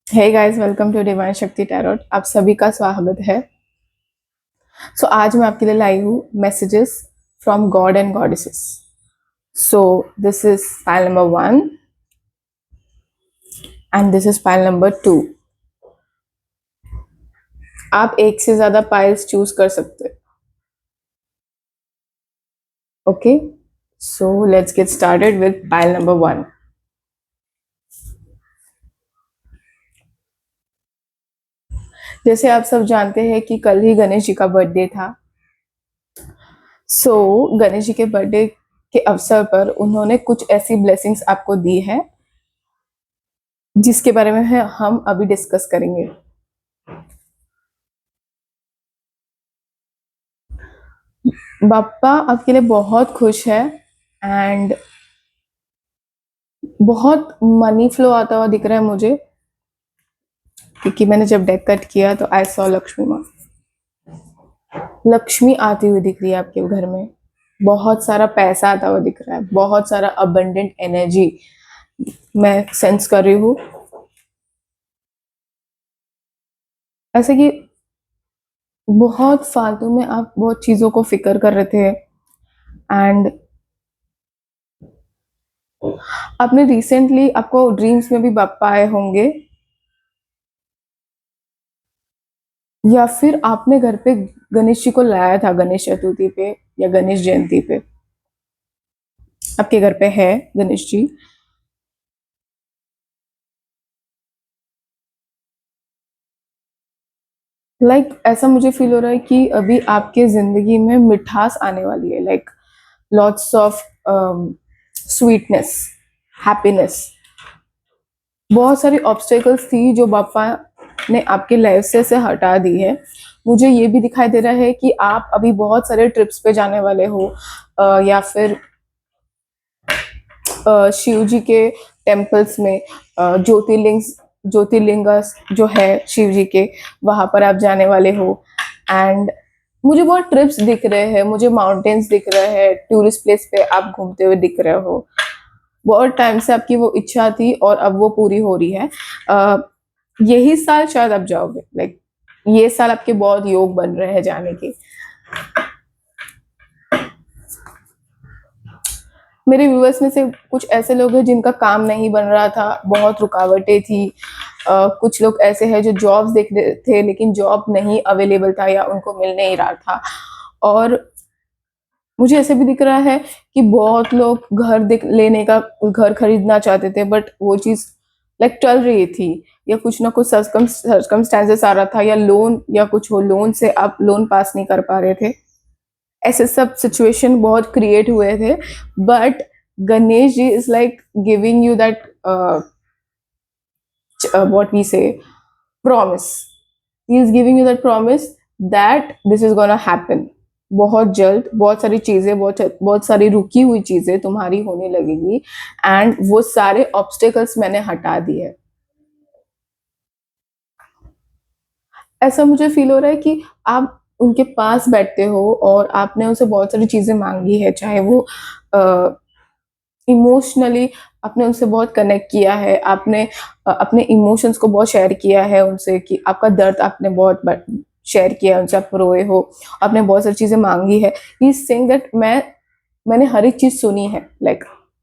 Hey guys, welcome to divine Shakti tarot. आप सभी का स्वागत है। आज मैं आपके लिए लाई हूँ messages from God and goddesses. This is file number 1 and this is file number 2। आप एक से ज्यादा पाइल्स चूज कर सकते हैं। Okay, so let's get started with pile number 1। जैसे आप सब जानते हैं कि कल ही गणेश जी का बर्थडे था। गणेश जी के बर्थडे के अवसर पर उन्होंने कुछ ऐसी ब्लेसिंग्स आपको दी है जिसके बारे में हम अभी डिस्कस करेंगे। बाप्पा आपके लिए बहुत खुश है एंड बहुत मनी फ्लो आता हुआ दिख रहा है मुझे, क्योंकि मैंने जब डेक कट किया तो आई सॉ लक्ष्मी माँ। लक्ष्मी आती हुई दिख रही है आपके घर में। बहुत सारा पैसा आता हुआ दिख रहा है, बहुत सारा अबंडेंट एनर्जी मैं सेंस कर रही हूँ। ऐसे कि बहुत फालतू में आप बहुत चीजों को फिक्र कर रहे थे एंड आपने रिसेंटली आपको ड्रीम्स में भी बाप्पा आए होंगे, या फिर आपने घर पे गणेश जी को लाया था गणेश चतुर्थी पे या गणेश जयंती पे। आपके घर पे है गणेश जी। ऐसा मुझे फील हो रहा है कि अभी आपके जिंदगी में मिठास आने वाली है, लॉट्स ऑफ स्वीटनेस, हैप्पीनेस। बहुत सारी ऑब्स्टेकल्स थी जो बापा ने आपके लाइफ से हटा दी है। मुझे ये भी दिखाई दे रहा है कि आप अभी बहुत सारे ट्रिप्स पे जाने वाले हो, या फिर शिव जी के टेम्पल्स में, ज्योतिर्लिंग जो है शिव जी के, वहां पर आप जाने वाले हो। एंड मुझे बहुत ट्रिप्स दिख रहे हैं, मुझे माउंटेन्स दिख रहे हैं, टूरिस्ट प्लेस पे आप घूमते हुए दिख रहे हो। बहुत टाइम से आपकी वो इच्छा थी और अब वो पूरी हो रही है। यही साल शायद आप जाओगे, ये साल आपके बहुत योग बन रहे हैं जाने के। मेरे व्यूअर्स में से कुछ ऐसे लोग हैं जिनका काम नहीं बन रहा था, बहुत रुकावटें थी। कुछ लोग ऐसे हैं जो जॉब्स देख रहे थे लेकिन जॉब नहीं अवेलेबल था या उनको मिल नहीं रहा था। और मुझे ऐसे भी दिख रहा है कि बहुत लोग लेने का घर खरीदना चाहते थे, बट वो चीज टल रही थी, या कुछ ना कुछ सर्कमस्टेंसेस आ रहा था, या लोन या कुछ हो, लोन से आप लोन पास नहीं कर पा रहे थे। ऐसे सब सिचुएशन बहुत क्रिएट हुए थे, but Ganesh ji is giving you that what we say promise. He is giving you that promise that this is gonna happen. बहुत जल्द बहुत सारी चीजें, बहुत सारी रुकी हुई चीजें तुम्हारी होने लगेगी एंड वो सारे ऑब्स्टेकल्स मैंने हटा दिए। ऐसा मुझे फील हो रहा है कि आप उनके पास बैठते हो और आपने उनसे बहुत सारी चीजें मांगी है, चाहे वो इमोशनली आपने उनसे बहुत कनेक्ट किया है, आपने अपने इमोशंस को बहुत शेयर किया है उनसे, कि आपका दर्द आपने बहुत शेयर किया उनसे, आप रोए हो, आपने बहुत सारी चीजें मांगी है। ही इज सेइंग दैट मैंने हर एक चीज सुनी है,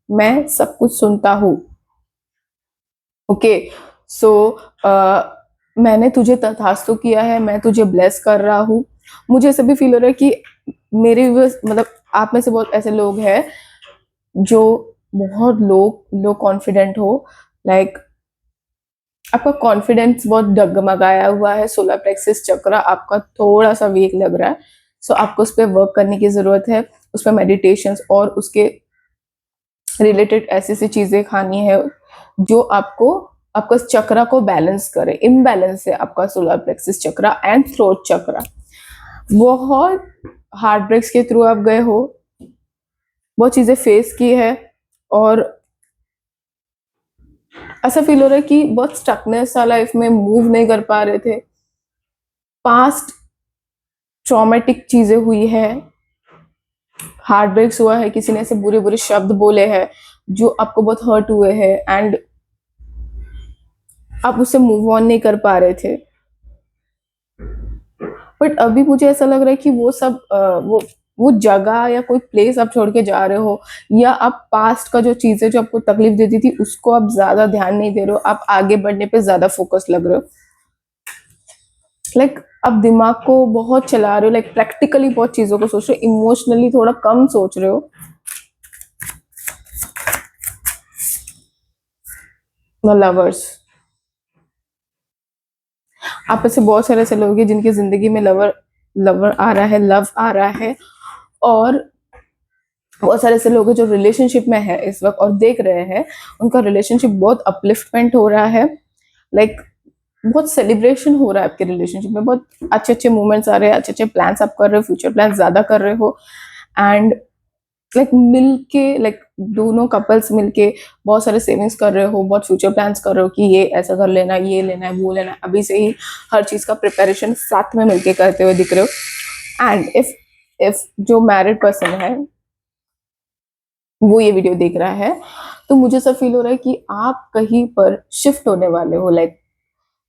मैं सब कुछ सुनता हूँ। ओके, सो मैंने तुझे तथास्तु किया है, मैं तुझे ब्लेस कर रहा हूँ। मुझे ऐसा भी फील हो रहा है कि मेरे मतलब आप में से बहुत ऐसे लोग हैं जो बहुत लो कॉन्फिडेंट हो, लाइक आपका कॉन्फिडेंस बहुत डगमगाया हुआ है, सोलर प्लेक्सिस चक्र आपका थोड़ा सा वीक लग रहा है। आपको उस पर वर्क करने की जरूरत है, उस पर मेडिटेशन और उसके रिलेटेड ऐसी ऐसी चीजें खानी है जो आपको आपका चक्र को बैलेंस करे। इम्बैलेंस है आपका सोलर प्लेक्सिस चक्र एंड थ्रोट चक्र। बहुत हार्ट ब्रेक्स के थ्रू आप गए हो, बहुत चीजें फेस की है, और ऐसा फील हो रहा है कि बहुत स्टकनेस था लाइफ में, मूव नहीं कर पा रहे थे। पास्ट ट्रॉमेटिक चीजें हुई है, हार्ट ब्रेक्स हुआ है, किसी ने ऐसे बुरे बुरे शब्द बोले हैं जो आपको बहुत हर्ट हुए हैं, एंड आप उससे मूव ऑन नहीं कर पा रहे थे। बट अभी मुझे ऐसा लग रहा है कि वो सब वो जगह या कोई प्लेस आप छोड़ के जा रहे हो, या आप पास्ट का जो चीज़ें जो आपको तकलीफ देती थी उसको आप ज़्यादा ध्यान नहीं दे रहे हो, आप आगे बढ़ने पे ज़्यादा फोकस लग रहे हो। लाइक आप दिमाग को बहुत चला रहे हो, लाइक प्रैक्टिकली बहुत चीज़ों को सोच रहे हो, इमोशनली थोड़ा कम सोच रहे हो। द लवर्स, आप ऐसे बहुत सारे ऐसे लोग हैं जिनकी जिंदगी में लवर लवर आ रहा है, लव आ रहा है, और बहुत सारे ऐसे लोग हैं जो रिलेशनशिप में है इस वक्त और देख रहे हैं उनका रिलेशनशिप बहुत अपलिफ्टमेंट हो रहा है। लाइक बहुत सेलिब्रेशन हो रहा है आपके रिलेशनशिप में, बहुत अच्छे अच्छे मोमेंट्स आ रहे हैं, अच्छे अच्छे प्लान्स आप कर रहे हो, फ्यूचर प्लान ज्यादा कर रहे हो। एंड लाइक मिल के, लाइक दोनों कपल्स मिलके बहुत सारे सेविंग्स कर रहे हो, बहुत फ्यूचर प्लान्स कर रहे हो कि ये ऐसा कर लेना, ये लेना है, वो लेना है, अभी से ही हर चीज का प्रिपरेशन साथ में मिलके करते हुए दिख रहे हो। एंड इफ जो मैरिड पर्सन है वो ये वीडियो देख रहा है, तो मुझे ऐसा फील हो रहा है कि आप कहीं पर शिफ्ट होने वाले हो। लाइक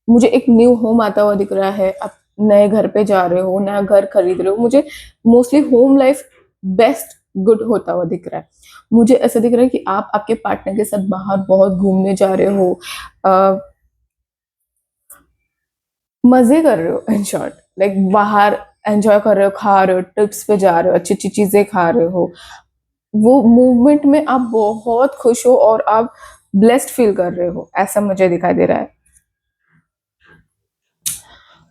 मुझे एक न्यू होम आता हुआ दिख रहा है, आप नए घर पे जा रहे हो, नया घर खरीद रहे हो, मुझे mostly home life best good होता हुआ दिख रहा है। मुझे ऐसा दिख रहा है कि आप आपके पार्टनर के साथ बाहर बहुत घूमने जा रहे हो, अ, मजे कर रहे हो, इन शॉर्ट लाइक बाहर एंजॉय कर रहे हो, खा रहे हो, ट्रिप्स पे जा रहे हो, अच्छी अच्छी चीजें खा रहे हो। वो मूवमेंट में आप बहुत खुश हो और आप ब्लेस्ड फील कर रहे हो, ऐसा मुझे दिखाई दे रहा है।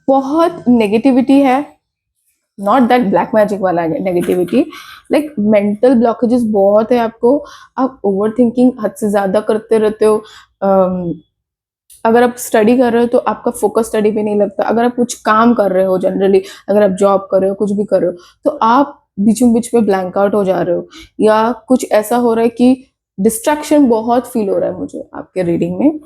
बहुत नेगेटिविटी है, नॉट दैट ब्लैक मैजिक वाला नेगेटिविटी, लाइक मेंटल ब्लॉकेजेस बहुत है आपको। आप ओवर थिंकिंग हद से ज्यादा करते रहते हो। अगर आप स्टडी कर रहे हो तो आपका फोकस स्टडी पे नहीं लगता, अगर आप कुछ काम कर रहे हो जनरली, अगर आप जॉब कर रहे हो, कुछ भी कर रहे हो, तो आप बीचों बीच में ब्लैंक आउट हो जा रहे हो, या कुछ ऐसा हो रहा है कि डिस्ट्रैक्शन बहुत फील हो रहा है मुझे आपके रीडिंग में।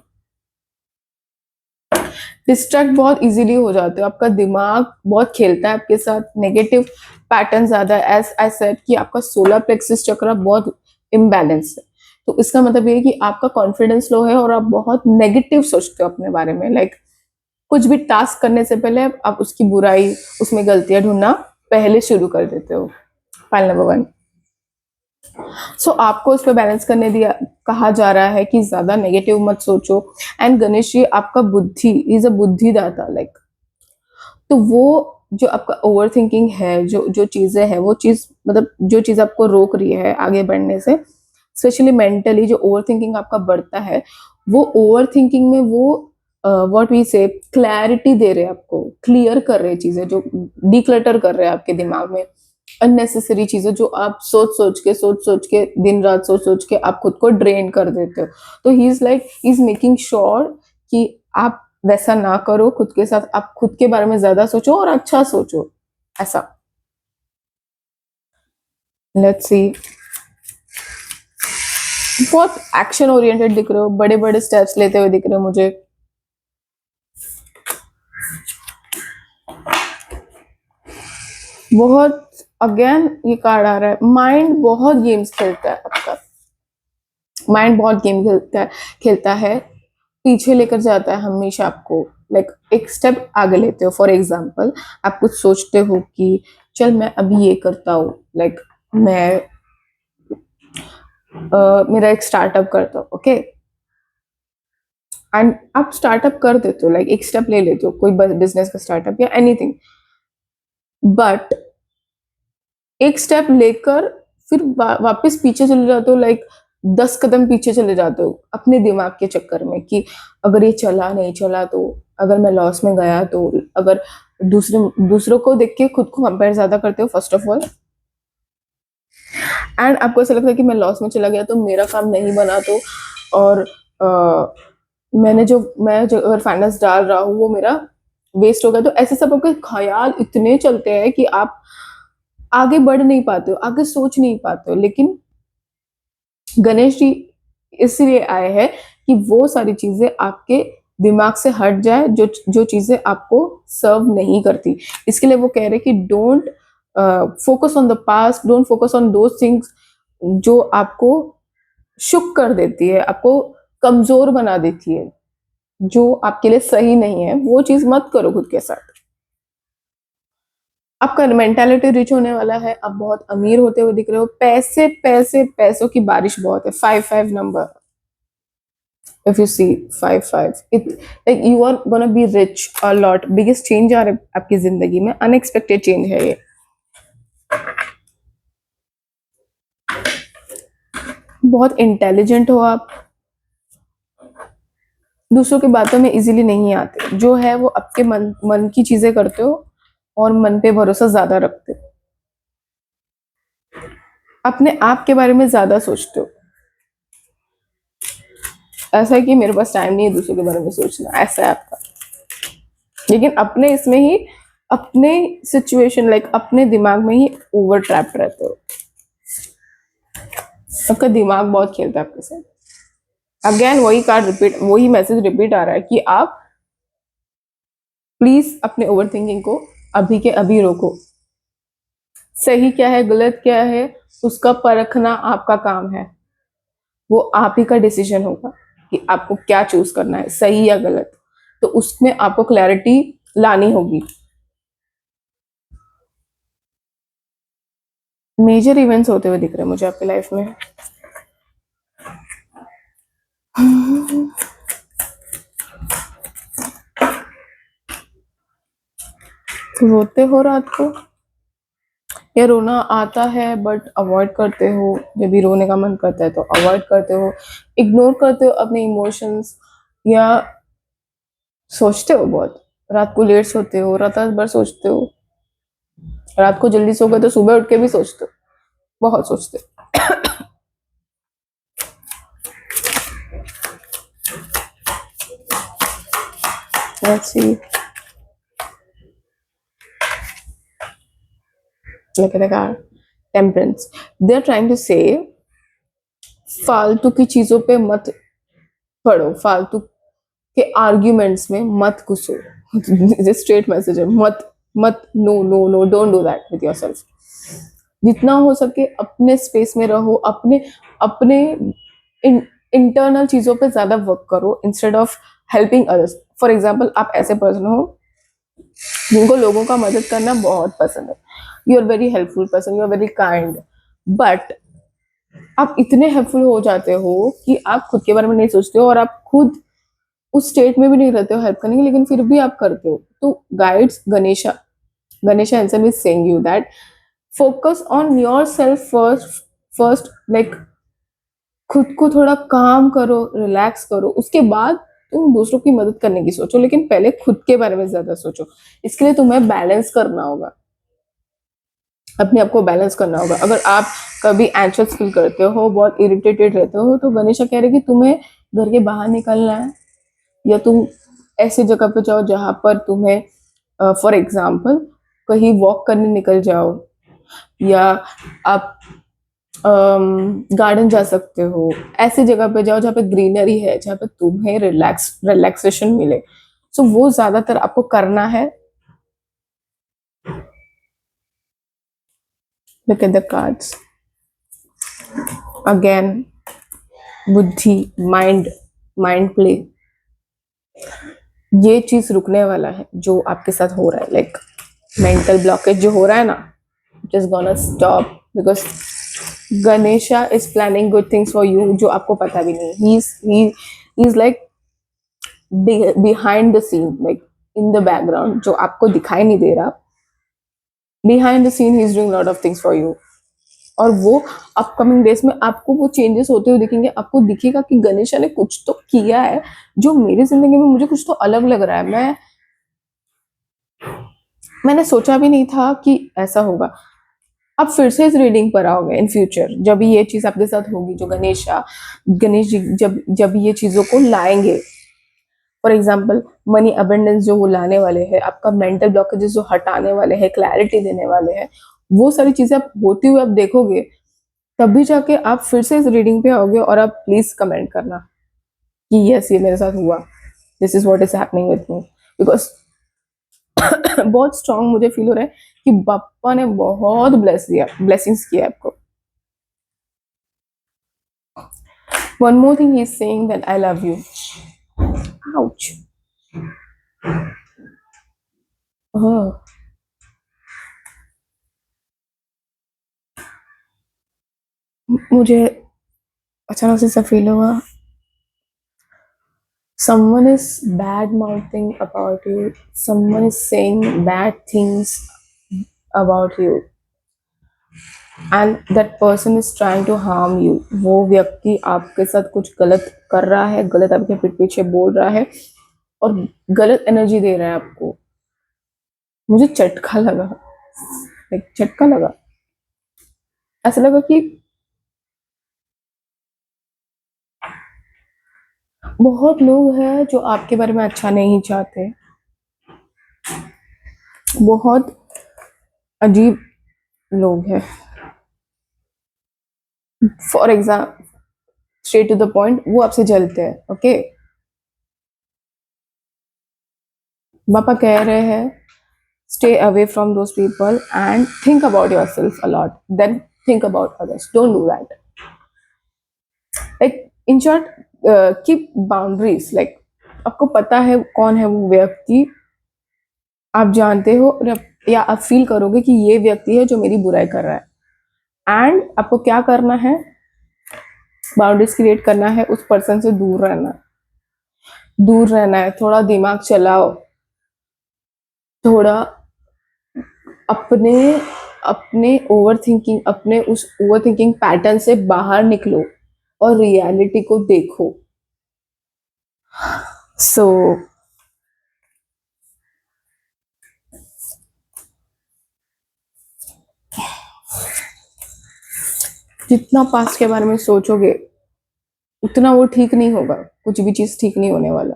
डिस्ट्रैक्ट बहुत इजीली हो जाते हो, आपका दिमाग बहुत खेलता है आपके साथ, नेगेटिव पैटर्न ज्यादा है। एज आई सेड कि आपका सोलर प्लेक्सिस चक्र बहुत इम्बैलेंस है, तो इसका मतलब ये है कि आपका कॉन्फिडेंस लो है और आप बहुत नेगेटिव सोचते हो अपने बारे में। लाइक कुछ भी टास्क करने से पहले आप उसकी बुराई, उसमें गलतियां ढूंढना पहले शुरू कर देते हो। File number 1। सो आपको इस पे बैलेंस करने दिया कहा जा रहा है कि ज्यादा नेगेटिव मत सोचो। एंड गणेश जी आपका बुद्धि इज अ बुद्धिदाता, लाइक तो वो जो आपका ओवर थिंकिंग है, जो जो चीजें है, वो चीज मतलब जो चीज आपको रोक रही है आगे बढ़ने से, स्पेशली मेंटली जो ओवर थिंकिंग आपका बढ़ता है, वो ओवर थिंकिंग में वो व्हाट वी से क्लैरिटी दे रहे हैं आपको, क्लियर कर रहे हैं चीजें, जो डिक्लटर कर रहे हैं आपके दिमाग में अननेसेसरी चीजें जो आप सोच सोच के दिन रात सोच सोच के आप खुद को ड्रेन कर देते हो। तो ही is like he is making sure कि आप वैसा ना करो, खुद के साथ आप खुद के बारे में ज्यादा सोचो और अच्छा सोचो, ऐसा। लेट्स सी, बहुत एक्शन ओरिएंटेड दिख रहे हो, बड़े बड़े स्टेप्स लेते हुए दिख रहे हो मुझे। बहुत अगेन ये कार्ड आ रहा है, माइंड बहुत गेम्स खेलता है आपका, माइंड बहुत गेम खेलता है, पीछे लेकर जाता है हमेशा आपको। लाइक एक स्टेप आगे लेते हो। फॉर एग्जाम्पल आप कुछ सोचते हो कि चल मैं अभी ये करता हूँ, लाइक मैं मेरा एक स्टार्टअप करता हूँ, ओके, एंड आप स्टार्टअप कर देते हो, लाइक एक स्टेप ले लेते हो कोई बिजनेस का स्टार्टअप या एनीथिंग, बट एक स्टेप लेकर फिर वापस पीछे चले जाते हो, लाइक 10 कदम पीछे चले जाते हो अपने दिमाग के चक्कर में कि अगर ये चला नहीं चला तो, अगर मैं लॉस में गया तो, अगर दूसरों को देख के खुद को कंपेयर ज्यादा करते हो फर्स्ट ऑफ ऑल, एंड आपको ऐसा लगता है कि मैं लॉस में चला गया तो मेरा काम नहीं बना तो, और मैं जो अगर फाइनेंस डाल रहा हूँ वो मेरा वेस्ट हो गया, तो ऐसे सब आपके ख्याल इतने चलते हैं कि आप आगे बढ़ नहीं पाते हो, आगे सोच नहीं पाते हो। लेकिन गणेश जी इसलिए आए हैं कि वो सारी चीजें आपके दिमाग से हट जाए, जो जो चीजें आपको सर्व नहीं करती। इसके लिए वो कह रहे हैं कि don't focus on the past, don't focus on those things जो आपको शुक कर देती है, आपको कमजोर बना देती है। जो आपके लिए सही नहीं है वो चीज मत करो खुद के साथ। आपका मेंटालिटी रिच होने वाला है, आप बहुत अमीर होते हुए दिख रहे हो, पैसे पैसे पैसों की बारिश बहुत है, 5 5 number. if you see 5 5, it like you are gonna be rich a lot, biggest change आ रहा है आपकी जिंदगी में, अनएक्सपेक्टेड चेंज है ये। बहुत इंटेलिजेंट हो आप, दूसरों की बातों में इजीली नहीं आते, जो है वो आपके मन मन की चीजें करते हो और मन पे भरोसा ज्यादा रखते हो, अपने आप के बारे में ज्यादा सोचते हो। ऐसा है कि मेरे पास टाइम नहीं है दूसरों के बारे में सोचना, ऐसा है आपका। लेकिन अपने इसमें ही, अपने सिचुएशन लाइक अपने दिमाग में ही ओवर ट्रैप्ड रहते हो, आपका दिमाग बहुत खेलता है आपके साथ। अगेन वही कार्ड रिपीट, वही मैसेज रिपीट आ रहा है कि आप प्लीज अपने ओवर थिंकिंग को अभी के अभी रोको। सही क्या है गलत क्या है उसका परखना आपका काम है, वो आप ही का डिसीजन होगा कि आपको क्या चूज करना है, सही या गलत। तो उसमें आपको क्लैरिटी लानी होगी। मेजर इवेंट्स होते हुए दिख रहे हैं मुझे आपकी लाइफ में। रोते हो रात को, या रोना आता है बट अवॉइड करते हो, जब भी रोने का मन करता है तो अवॉइड करते हो, इग्नोर करते हो अपने इमोशंस, या सोचते हो बहुत, रात को लेट सोते हो, रात भर सोचते हो, रात को जल्दी सो गए तो सुबह उठ के भी सोचते हो, बहुत सोचते हो। Let's see. Look at the card. Temperance. They're trying to say फालतू की चीजों पे मत पड़ो, फालतू के आर्ग्यूमेंट्स में मत घुसो। स्ट्रेट मैसेज है, मत मत, no no no, don't do that with yourself. जितना हो सके अपने स्पेस में रहो, अपने अपने इंटरनल चीजों पे ज्यादा वर्क करो instead of helping others. For example आप ऐसे पर्सन हो जिनको लोगों का मदद करना बहुत पसंद है, you are very helpful person, you are very kind, but आप इतने हेल्पफुल हो जाते हो कि आप खुद के बारे में नहीं सोचते हो, और आप खुद उस स्टेट में भी नहीं रहते हो हेल्प करने के, लेकिन फिर भी आप करते हो। तो guides Ganesha, Ganesha answer is saying you that focus on your self first, first like खुद को थोड़ा काम करो, रिलैक्स करो, उसके बाद तुम दूसरों की मदद करने की सोचो, लेकिन पहले खुद के बारे में ज्यादा सोचो। इसके लिए तुम्हें बैलेंस करना होगा, अपने आप को बैलेंस करना होगा। अगर आप कभी एंशियस फील करते हो, बहुत इरिटेटेड रहते हो, तो गणेशा कह रहे कि तुम्हें घर के बाहर निकलना है, या तुम ऐसी जगह पे जाओ जहां पर तुम्हें फॉर एग्जाम्पल कहीं वॉक करने निकल जाओ, या आप गार्डन जा सकते हो, ऐसी जगह पे जाओ जहाँ पे ग्रीनरी है, जहाँ पे तुम्हें रिलैक्सेशन मिले। सो वो ज्यादातर आपको करना है। Look at the cards. Again, बुद्धि, माइंड, माइंड प्ले, ये चीज रुकने वाला है जो आपके साथ हो रहा है, लाइक मेंटल ब्लॉकेज जो हो रहा है ना, it is gonna stop, because Ganesha is planning good things for you, जो आपको पता भी नहीं। He is like behind the scene, like in the background, जो आपको दिखाई नहीं दे रहा, behind the scene he is doing lot of things for you. और वो अपकमिंग डेज में आपको वो चेंजेस होते हुए दिखेंगे, आपको दिखेगा कि गणेशा ने कुछ तो किया है जो मेरी जिंदगी में मुझे कुछ तो अलग लग रहा है, मैंने सोचा भी नहीं था कि ऐसा होगा। आप फिर से इस रीडिंग पर आओगे इन फ्यूचर, जब ये चीज आपके साथ होगी, जो गणेश जी जब ये चीजों को लाएंगे, फॉर एग्जाम्पल मनी अबेंडेंस जो वो लाने वाले हैं, आपका मेंटल ब्लॉकेजेस जो हटाने वाले हैं, क्लैरिटी देने वाले हैं, वो सारी चीजें आप होती हुई आप देखोगे, तभी जाके आप फिर से इस रीडिंग पे आओगे। और आप प्लीज कमेंट करना कि यस ये मेरे साथ हुआ, this is what is happening with me, because बहुत स्ट्रांग मुझे फील हो रहा है कि बापा ने बहुत ब्लेसिंग्स किया आपको। One more thing he is saying that I love you. Ouch. हाँ, मुझे अचानक से ऐसा फील हुआ, someone is bad mouthing about you, someone is saying bad things about you, and that person is trying to harm you. वो व्यक्ति आपके साथ कुछ गलत कर रहा है, गलत आपके पीठ पीछे बोल रहा है और गलत एनर्जी दे रहा है आपको। मुझे झटका लगा, एक झटका लगा। ऐसा लगा कि बहुत लोग हैं जो आपके बारे में अच्छा नहीं चाहते। बहुत अजीब लोग हैं। For example, straight to the point, वो आपसे जलते हैं। ओके, पापा कह रहे हैं stay away from those people and think about yourself a lot, then think about others, don't do that. Like, in short, keep boundaries. Like, आपको पता है कौन है वो व्यक्ति, आप जानते हो, या आप फील करोगे कि ये व्यक्ति है जो मेरी बुराई कर रहा है, एंड आपको क्या करना है, बाउंड्रीज क्रिएट करना है, उस पर्सन से दूर रहना, दूर रहना है। थोड़ा दिमाग चलाओ, थोड़ा अपने अपने ओवर थिंकिंग, अपने उस ओवर थिंकिंग पैटर्न से बाहर निकलो और रियलिटी को देखो। सो जितना पास्ट के बारे में सोचोगे उतना वो ठीक नहीं होगा, कुछ भी चीज ठीक नहीं होने वाला,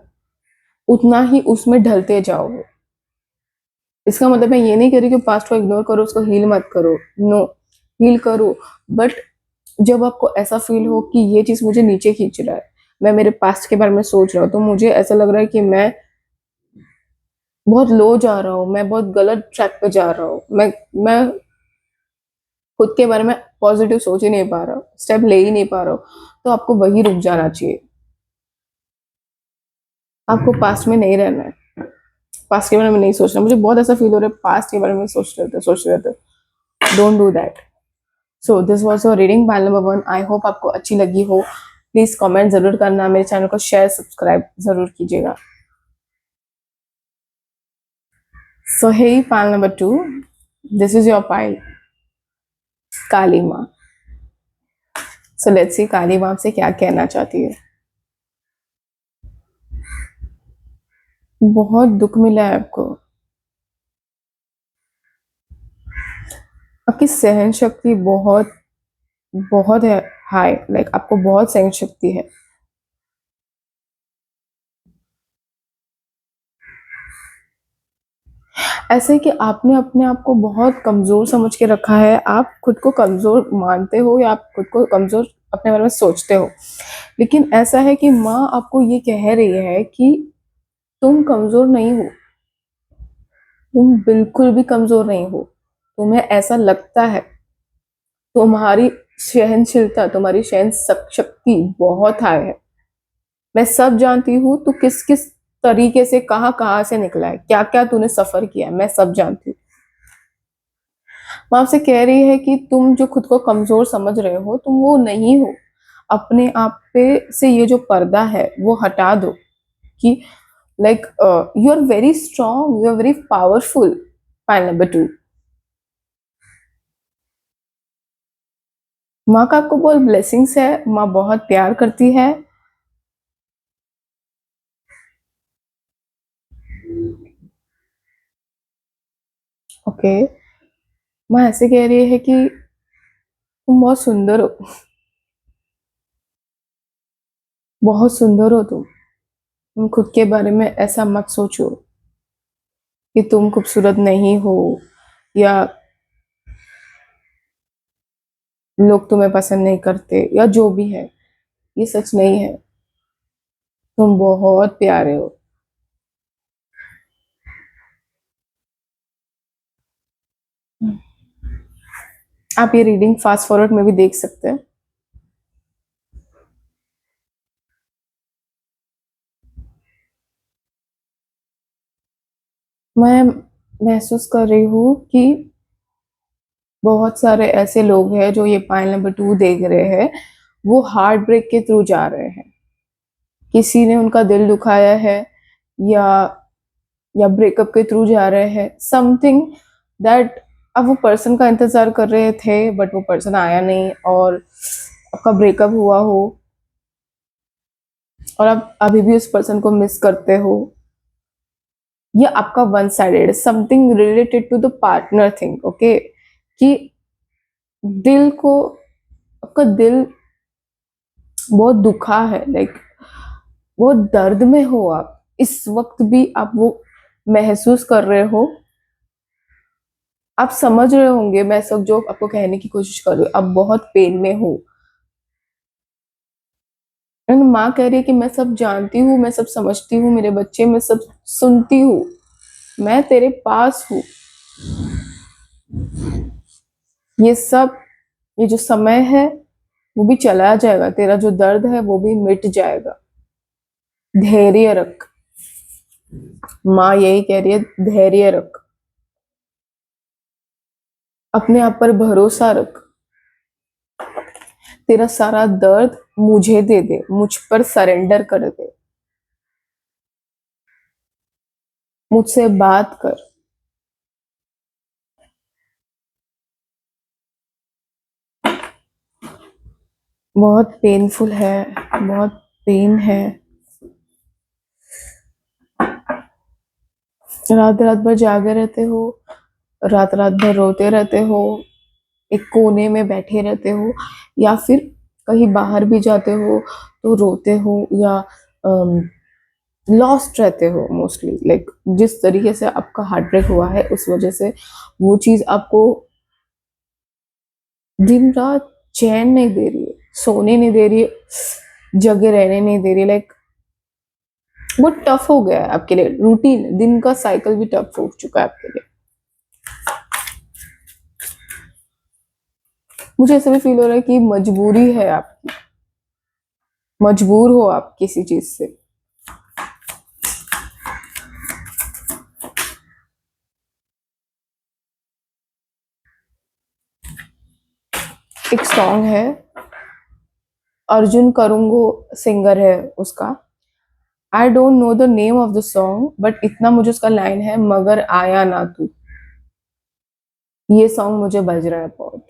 उतना ही उसमें ढलते जाओगे। इसका मतलब मैं ये नहीं कह रही कि पास्ट को इग्नोर करो, उसको हील मत करो, नो, हील करो, बट जब आपको ऐसा फील हो कि ये चीज मुझे नीचे खींच रहा है, मैं मेरे पास्ट के बारे में सोच रहा हूँ, तो मुझे ऐसा लग रहा है कि मैं बहुत लो जा रहा हूँ, मैं बहुत गलत ट्रैक पे जा रहा हूँ, मैं खुद के बारे में पॉजिटिव सोच ही नहीं पा रहा हूँ, स्टेप ले ही नहीं पा रहा हूँ, तो आपको वही रुक जाना चाहिए। आपको पास्ट में नहीं रहना है, पास्ट के बारे में नहीं सोचना। मुझे बहुत ऐसा फील हो रहा है पास्ट के बारे में सोचते रहते। Don't do that. So this was your reading pile number 1। I hope आपको अच्छी लगी हो। प्लीज कमेंट जरूर करना, मेरे चैनल को शेयर सब्सक्राइब जरूर कीजिएगा। So hey pile number 2, this is your pile Kali माँ। सो लेट्स सी काली माँ आपसे क्या कहना चाहती है। बहुत दुख मिला है आपको, आपकी सहन शक्ति बहुत बहुत है, हाई, लाइक आपको बहुत सहन शक्ति है। ऐसे कि आपने अपने आप को बहुत कमजोर समझ के रखा है, आप खुद को कमजोर मानते हो या आप खुद को कमजोर अपने बारे में सोचते हो, लेकिन ऐसा है कि माँ आपको ये कह रही है कि तुम कमजोर नहीं हो, तुम बिल्कुल भी कमजोर नहीं हो। तुम्हें ऐसा लगता है, तुम्हारी सहनशीलता, तुम्हारी सहन शक्ति बहुत हाई है। मैं सब जानती हूँ, तू किस किस तरीके से कहाँ कहाँ से निकला है, क्या क्या तूने सफर किया है, मैं सब जानती हूँ। मैं आपसे कह रही है कि तुम जो खुद को कमजोर समझ रहे हो, तुम वो नहीं हो। अपने आप पे से ये जो पर्दा है वो हटा दो कि like you are very strong, you are very powerful. Pile number 2, माँ का आपको बहुत ब्लेसिंग्स है, माँ बहुत प्यार करती है। ओके, माँ ऐसे कह रही है कि तुम बहुत सुंदर हो, बहुत सुंदर हो तुम खुद के बारे में ऐसा मत सोचो कि तुम खूबसूरत नहीं हो या लोग तुम्हें पसंद नहीं करते या जो भी है, ये सच नहीं है। तुम बहुत प्यारे हो। आप ये रीडिंग फास्ट फॉरवर्ड में भी देख सकते हैं। मैं महसूस कर रही हूँ कि बहुत सारे ऐसे लोग हैं जो ये पाइल नंबर 2 देख रहे हैं, वो हार्ट ब्रेक के थ्रू जा रहे हैं। किसी ने उनका दिल दुखाया है या ब्रेकअप के थ्रू जा रहे हैं, समथिंग दैट अब वो पर्सन का इंतजार कर रहे थे बट वो पर्सन आया नहीं, और आपका ब्रेकअप हुआ हो और आप अभी भी उस पर्सन को मिस करते हो, या आपका one sided something related to the partner thing, okay, कि दिल को, आपका दिल बहुत दुखा है, लाइक बहुत दर्द में हो आप इस वक्त भी, आप वो महसूस कर रहे हो। आप समझ रहे होंगे मैं सब जो आपको कहने की कोशिश कर रही हूँ, आप बहुत पेन में हो। एंड माँ कह रही है कि मैं सब जानती हूँ, मैं सब समझती हूँ मेरे बच्चे, मैं सब सुनती हूँ, मैं तेरे पास हूँ। ये सब, ये जो समय है वो भी चला जाएगा, तेरा जो दर्द है वो भी मिट जाएगा, धैर्य रख। माँ यही कह रही है, धैर्य रख, अपने आप पर भरोसा रख, तेरा सारा दर्द मुझे दे दे, मुझ पर सरेंडर कर दे, मुझसे बात कर। बहुत पेनफुल है, बहुत पेन है। रात रात भर जागे रहते हो, रात रात भर रोते रहते हो, एक कोने में बैठे रहते हो, या फिर कहीं बाहर भी जाते हो तो रोते हो, या लॉस्ट रहते हो मोस्टली, लाइक जिस तरीके से आपका हार्ट ब्रेक हुआ है उस वजह से वो चीज आपको दिन रात चैन नहीं दे रही है, सोने नहीं दे रही है, जगे रहने नहीं दे रही है, लाइक बहुत टफ हो गया है आपके लिए, रूटीन दिन का साइकिल भी टफ हो चुका है आपके लिए। मुझे ऐसा भी फील हो रहा है कि मजबूरी है आपकी, मजबूर हो आप किसी चीज से। एक सॉन्ग है, अर्जुन करूंगो सिंगर है उसका, I don't know the name of the song, but इतना मुझे उसका लाइन है, मगर आया ना तू, ये सॉन्ग मुझे बज रहा है बहुत।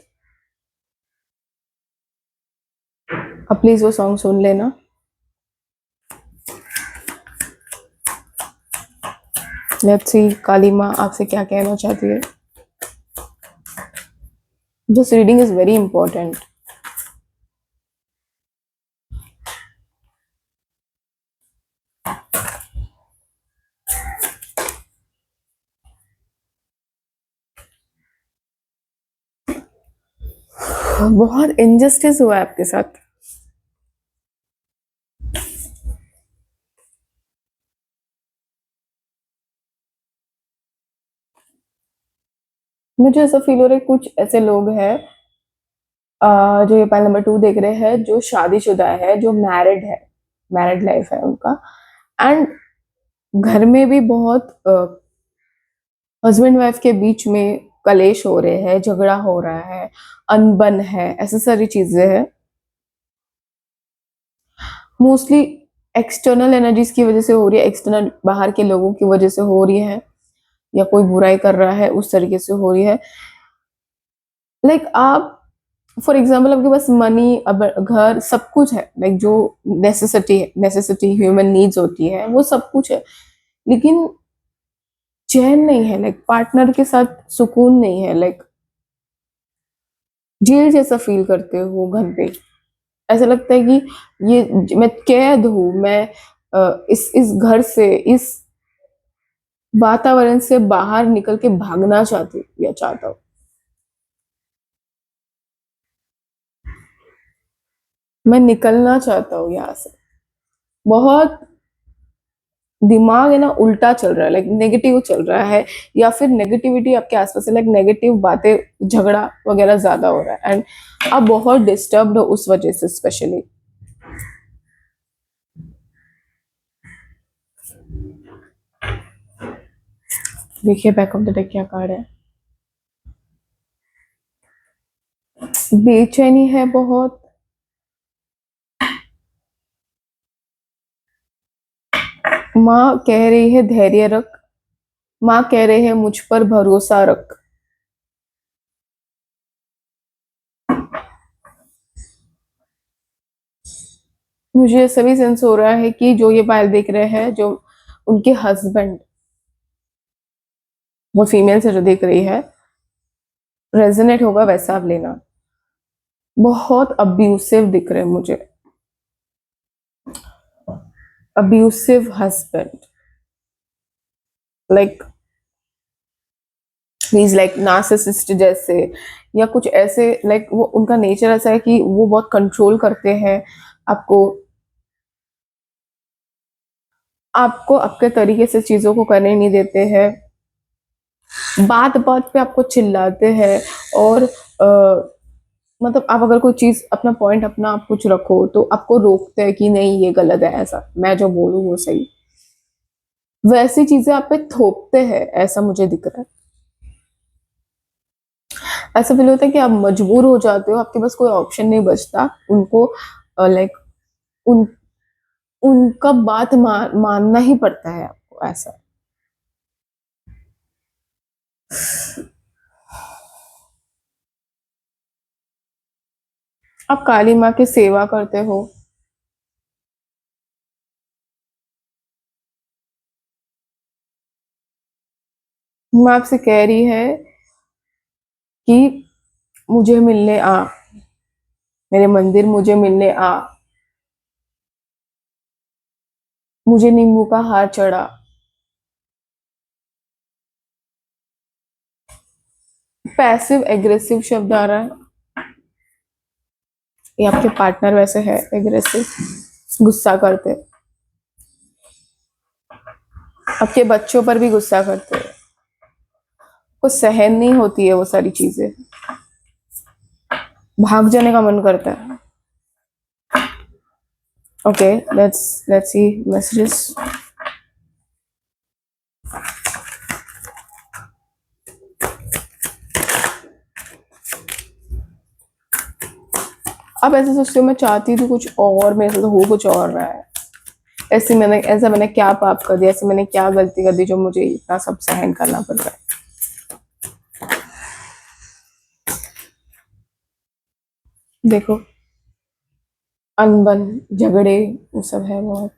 अब प्लीज वो सॉन्ग सुन लेना। लेट्स सी काली माँ आपसे क्या कहना चाहती है। This reading is very important. बहुत इनजस्टिस हुआ है आपके साथ। मुझे ऐसा फील हो रहा है कुछ ऐसे लोग हैं जो ये पाइल नंबर 2 देख रहे हैं, जो शादीशुदा है, जो मैरिड है, मैरिड लाइफ है उनका, एंड घर में भी बहुत हस्बैंड वाइफ के बीच में कलेश हो रहे हैं, झगड़ा हो रहा है, अनबन है, ऐसी सारी चीजें हैं। मोस्टली एक्सटर्नल एनर्जीज की वजह से हो रही है, एक्सटर्नल बाहर के लोगों की वजह से हो रही है, या कोई बुराई कर रहा है उस तरीके से हो रही है। लाइक आप फॉर एग्जाम्पल आपके पास मनी, अब घर, सब कुछ है, लाइक जो नेसेसिटी है, नेसेसिटी ह्यूमन नीड्स होती है वो सब कुछ है, लेकिन चैन नहीं है, लाइक पार्टनर के साथ सुकून नहीं है, लाइक जेल जैसा फील करते हो घर पे। ऐसा लगता है कि ये मैं कैद हूँ, मैं इस घर से, इस वातावरण से बाहर निकल के भागना चाहती हूँ या चाहता हूँ। मैं निकलना चाहता हूँ यहाँ से। बहुत दिमाग है ना उल्टा चल रहा है, लाइक नेगेटिव चल रहा है, या फिर नेगेटिविटी आपके आसपास है, लाइक नेगेटिव बातें, झगड़ा वगैरह ज्यादा हो रहा है, एंड आप बहुत डिस्टर्ब्ड हो उस वजह से स्पेशली। देखिए बैक ऑफ द डेक क्या कार्ड है। बेचैनी है बहुत। माँ कह रही है धैर्य रख। माँ कह रहे हैं मुझ पर भरोसा रख। मुझे ऐसा भी सेंस हो रहा है कि जो ये फाइल देख रहे हैं, जो उनके हस्बैंड, वो फीमेल से जो देख रही है, रेजोनेट होगा वैसा आप लेना। बहुत अब्यूसिव दिख रहे हैं मुझे। Abusive husband, like he is like narcissist जैसे, या कुछ ऐसे, लाइक वो उनका नेचर ऐसा है कि वो बहुत कंट्रोल करते हैं आपको। आपको आपके तरीके से चीजों को करने नहीं देते हैं। बात बात पे आपको चिल्लाते हैं। और मतलब आप अगर कोई चीज अपना पॉइंट अपना आप कुछ रखो तो आपको रोकते हैं कि नहीं ये गलत है, ऐसा मैं जो बोलूं वो सही। वैसी चीजें आप पे थोपते हैं, ऐसा मुझे दिख रहा है। ऐसा फील होता है कि आप मजबूर हो जाते हो, आपके पास कोई ऑप्शन नहीं बचता उनको, लाइक उन उनका बात मानना ही पड़ता है आपको, ऐसा। आप काली माँ की सेवा करते हो। माँ आपसे कह रही है कि मुझे मिलने आ, मेरे मंदिर मुझे मिलने आ, मुझे नींबू का हार चढ़ा। पैसिव एग्रेसिव शब्द आ रहा है। ये आपके पार्टनर वैसे है एग्रेसिव, गुस्सा करते, आपके बच्चों पर भी गुस्सा करते हैं, कुछ सहन नहीं होती है वो सारी चीजें, भाग जाने का मन करता है। Okay, let's see messages. अब ऐसे सोचते हो मैं चाहती थी कुछ और, मेरे साथ हो कुछ और रहा है। ऐसा मैंने क्या पाप कर दिया, ऐसे मैंने क्या गलती कर दी जो मुझे इतना सब सहन करना पड़ रहा है। देखो, अनबन, झगड़े, वो सब है बहुत।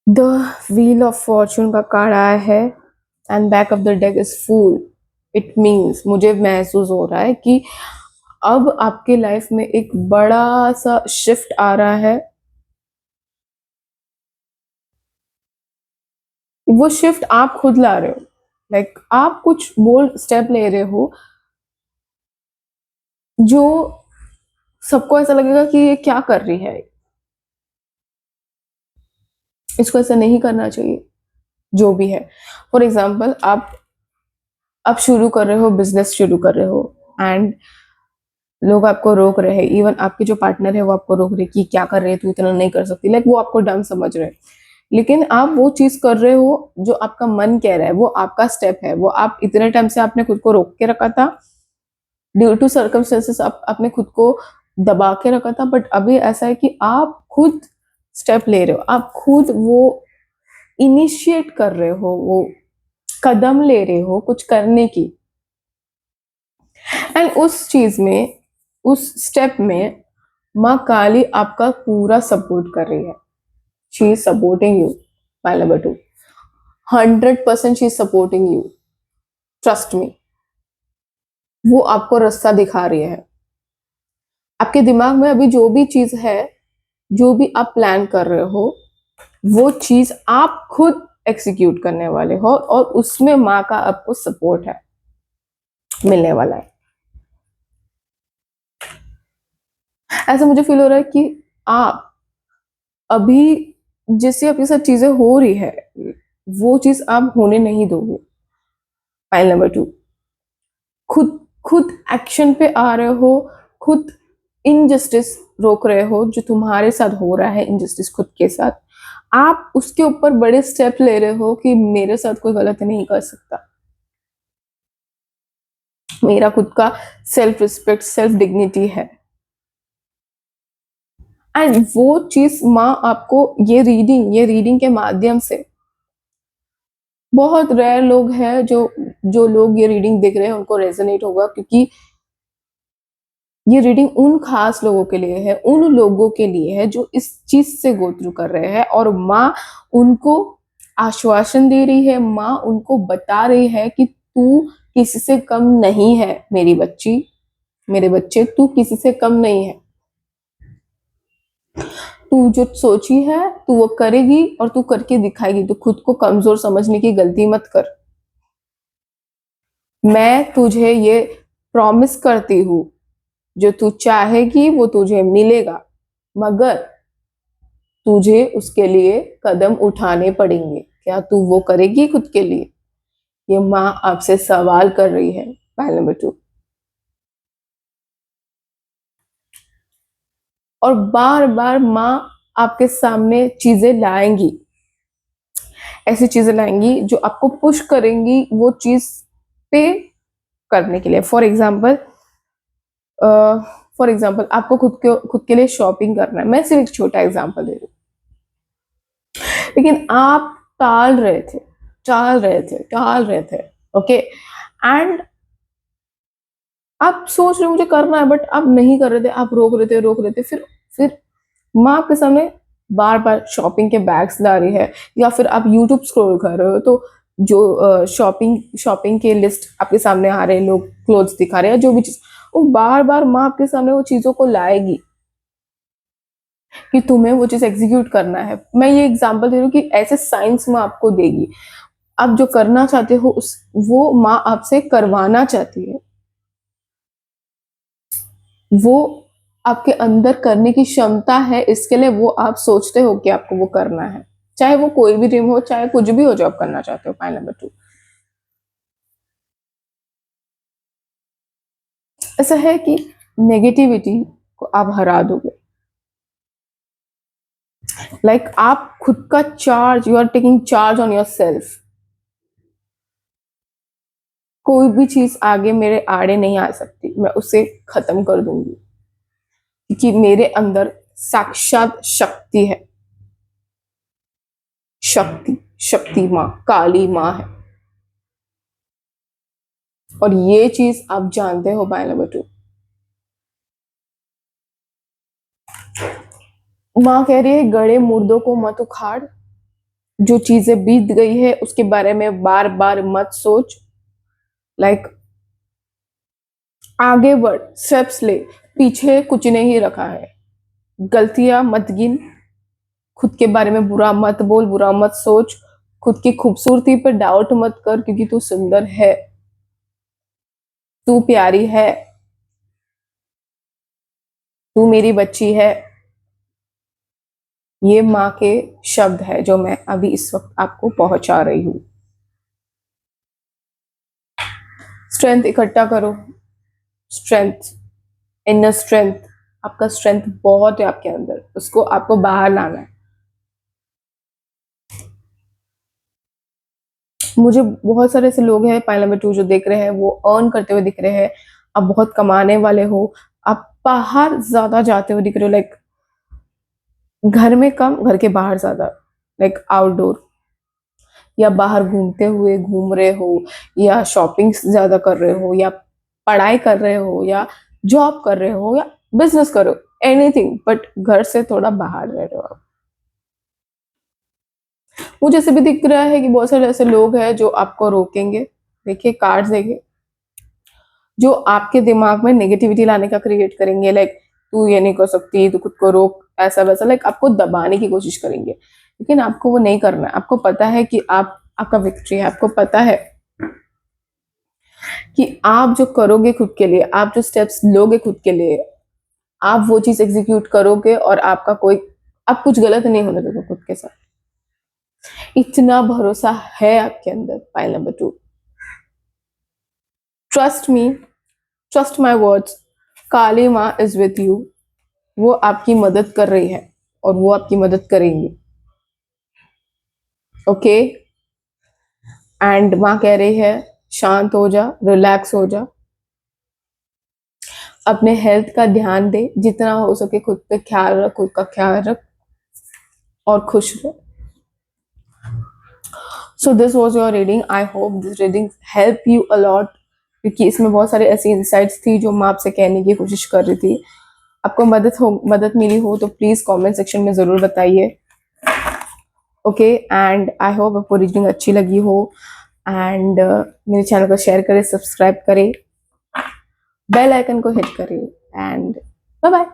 द व्हील ऑफ फॉर्चून का कार्ड आया है and back of the deck is fool. It means, मुझे महसूस हो रहा है कि अब आपके लाइफ में एक बड़ा सा शिफ्ट आ रहा है। वो शिफ्ट आप खुद ला रहे हो, लाइक आप कुछ बोल्ड स्टेप ले रहे हो जो सबको ऐसा लगेगा कि ये क्या कर रही है, इसको ऐसा नहीं करना चाहिए, जो भी है। फॉर एग्जाम्पल, आप शुरू कर रहे हो, बिजनेस शुरू कर रहे हो, एंड लोग आपको रोक रहे हैं। इवन आपके जो पार्टनर है वो आपको रोक रहे कि क्या कर रहे हैं, तू इतना नहीं कर सकती, लाइक वो आपको डम समझ रहे हैं। लेकिन आप वो चीज कर रहे हो जो आपका मन कह रहा है, वो आपका स्टेप है, वो आप इतने टाइम से आपने खुद को रोक के रखा था, ड्यू टू सर्कमस्टेंसेस आपने खुद को दबा के रखा था। बट अभी ऐसा है कि आप खुद स्टेप ले रहे हो, आप खुद वो इनिशिएट कर रहे हो, वो कदम ले रहे हो कुछ करने की। एंड उस चीज में, उस स्टेप में माँ काली आपका पूरा सपोर्ट कर रही है। She is supporting you, my number 2। 100% she is supporting you, trust me. वो आपको रास्ता दिखा रही है। आपके दिमाग में अभी जो भी चीज है, जो भी आप प्लान कर रहे हो, वो चीज आप खुद एग्जीक्यूट करने वाले हो, और उसमें माँ का आपको सपोर्ट है, मिलने वाला है। ऐसा मुझे फील हो रहा है कि आप अभी जिससे आपके साथ चीजें हो रही है, वो चीज आप होने नहीं दोगे। फाइल नंबर 2, खुद खुद एक्शन पे आ रहे हो, खुद इनजस्टिस रोक रहे हो जो तुम्हारे साथ हो रहा है, इनजस्टिस खुद के साथ। आप उसके ऊपर बड़े स्टेप ले रहे हो कि मेरे साथ कोई गलत नहीं कर सकता। मेरा खुद का सेल्फ रिस्पेक्ट, सेल्फ डिग्निटी है। एंड वो चीज माँ आपको ये रीडिंग के माध्यम से, बहुत रेयर लोग हैं जो लोग ये रीडिंग देख रहे हैं उनको रेजोनेट होगा, क्योंकि ये रीडिंग उन खास लोगों के लिए है, उन लोगों के लिए है जो इस चीज से गो थ्रू कर रहे हैं, और माँ उनको आश्वासन दे रही है, माँ उनको बता रही है कि तू किसी से कम नहीं है मेरी बच्ची, मेरे बच्चे, तू किसी से कम नहीं है। तू जो सोची है तू वो करेगी और तू करके दिखाएगी। तो खुद को कमजोर समझने की गलती मत कर। मैं तुझे ये प्रॉमिस करती हूँ, जो तू चाहेगी वो तुझे मिलेगा, मगर तुझे उसके लिए कदम उठाने पड़ेंगे। क्या तू वो करेगी खुद के लिए? ये माँ आपसे सवाल कर रही है। Point number 2। और बार बार माँ आपके सामने चीजें लाएंगी, ऐसी चीजें लाएंगी जो आपको पुश करेंगी वो चीज पे करने के लिए। फॉर एग्जाम्पल आपको खुद के लिए शॉपिंग करना है। मैं सिर्फ एक छोटा एग्जाम्पल दे रही हूँ, लेकिन आप टाल रहे थे। ओके, एंड आप सोच रहे मुझे करना है, बट आप नहीं कर रहे थे, आप रोक रहे थे। फिर माँ आपके सामने बार बार शॉपिंग के बैग्स ला रही है, या फिर आप यूट्यूब स्क्रॉल कर रहे हो तो जो शॉपिंग के लिस्ट आपके सामने आ रहे हैं, लोग क्लोथ्स दिखा रहे हैं, जो भी चीज, वो बार बार माँ आपके सामने वो चीजों को लाएगी कि तुम्हें वो चीज एग्जीक्यूट करना है। मैं ये एग्जांपल दे रही हूँ कि ऐसे साइंस माँ आपको देगी। आप जो करना चाहते हो उस वो माँ आपसे करवाना चाहती है। वो आपके अंदर करने की क्षमता है, इसके लिए वो आप सोचते हो कि आपको वो करना है, चाहे वो कोई भी ड्रीम हो, चाहे कुछ भी हो जो आप करना चाहते हो। पॉइंट नंबर 2, ऐसा है कि नेगेटिविटी को आप हरा दोगे। आप खुद का charge, you are taking charge on your self. कोई भी चीज आगे मेरे आड़े नहीं आ सकती, मैं उसे खत्म कर दूंगी, क्योंकि मेरे अंदर साक्षात शक्ति है। शक्ति माँ, काली माँ है। और ये चीज आप जानते हो। पॉइंट नंबर 2, माँ कह रही है गड़े मुर्दों को मत उखाड़, जो चीजें बीत गई है उसके बारे में बार बार मत सोच। लाइक आगे बढ़, स्टेप्स ले, पीछे कुछ नहीं रखा है। गलतियां मत गिन, खुद के बारे में बुरा मत बोल, बुरा मत सोच, खुद की खूबसूरती पर डाउट मत कर, क्योंकि तू सुंदर है, तू प्यारी है, तू मेरी बच्ची है। ये माँ के शब्द है जो मैं अभी इस वक्त आपको पहुंचा रही हूँ। स्ट्रेंथ इकट्ठा करो, स्ट्रेंथ, इनर स्ट्रेंथ। आपका स्ट्रेंथ बहुत है आपके अंदर, उसको आपको बाहर लाना है। मुझे बहुत सारे ऐसे लोग हैं पाइल नंबर 2 जो देख रहे हैं, वो अर्न करते हुए दिख रहे हैं। आप बहुत कमाने वाले हो, आप बाहर ज्यादा जाते हुए दिख रहे हो। घर में कम, घर के बाहर ज्यादा, आउटडोर, या बाहर घूम रहे हो, या शॉपिंग ज्यादा कर रहे हो, या पढ़ाई कर रहे हो, या जॉब कर रहे हो, या बिजनेस कर रहे हो, एनीथिंग, बट घर से थोड़ा बाहर रह रहे हो आप। मुझे ऐसे भी दिख रहा है कि बहुत सारे ऐसे लोग हैं जो आपको रोकेंगे। देखिए कार्ड्स देखिए, जो आपके दिमाग में नेगेटिविटी लाने का क्रिएट करेंगे। तू ये नहीं कर सकती, तू खुद को रोक, ऐसा वैसा, आपको दबाने की कोशिश करेंगे। लेकिन आपको वो नहीं करना है। आपको पता है कि आपका विक्ट्री है। आपको पता है कि आप जो करोगे खुद के लिए, आप जो स्टेप्स लोगे खुद के लिए, आप वो चीज एग्जीक्यूट करोगे, और आप कुछ गलत नहीं होने दोगे खुद के साथ। इतना भरोसा है आपके अंदर। Pile number 2, trust me, trust my words, Kali माँ इज विथ यू। वो आपकी मदद कर रही है और वो आपकी मदद करेंगी। ओके, एंड माँ कह रही है शांत हो जा, रिलैक्स हो जा, अपने हेल्थ का ध्यान दे, जितना हो सके खुद पे ख्याल रख, खुद का ख्याल रख और खुश रह। So this was your reading. I hope this reading help you a lot, क्योंकि इसमें बहुत सारे ऐसी इंसाइट्स थी जो मैं आपसे कहने की कोशिश कर रही थी। आपको मदद मिली हो तो प्लीज कमेंट सेक्शन में जरूर बताइए। ओके, एंड आई होप आपको रीडिंग अच्छी लगी हो, एंड मेरे चैनल को शेयर करें, सब्सक्राइब करें, बेल आइकन को हिट करें, एंड बाय बाय।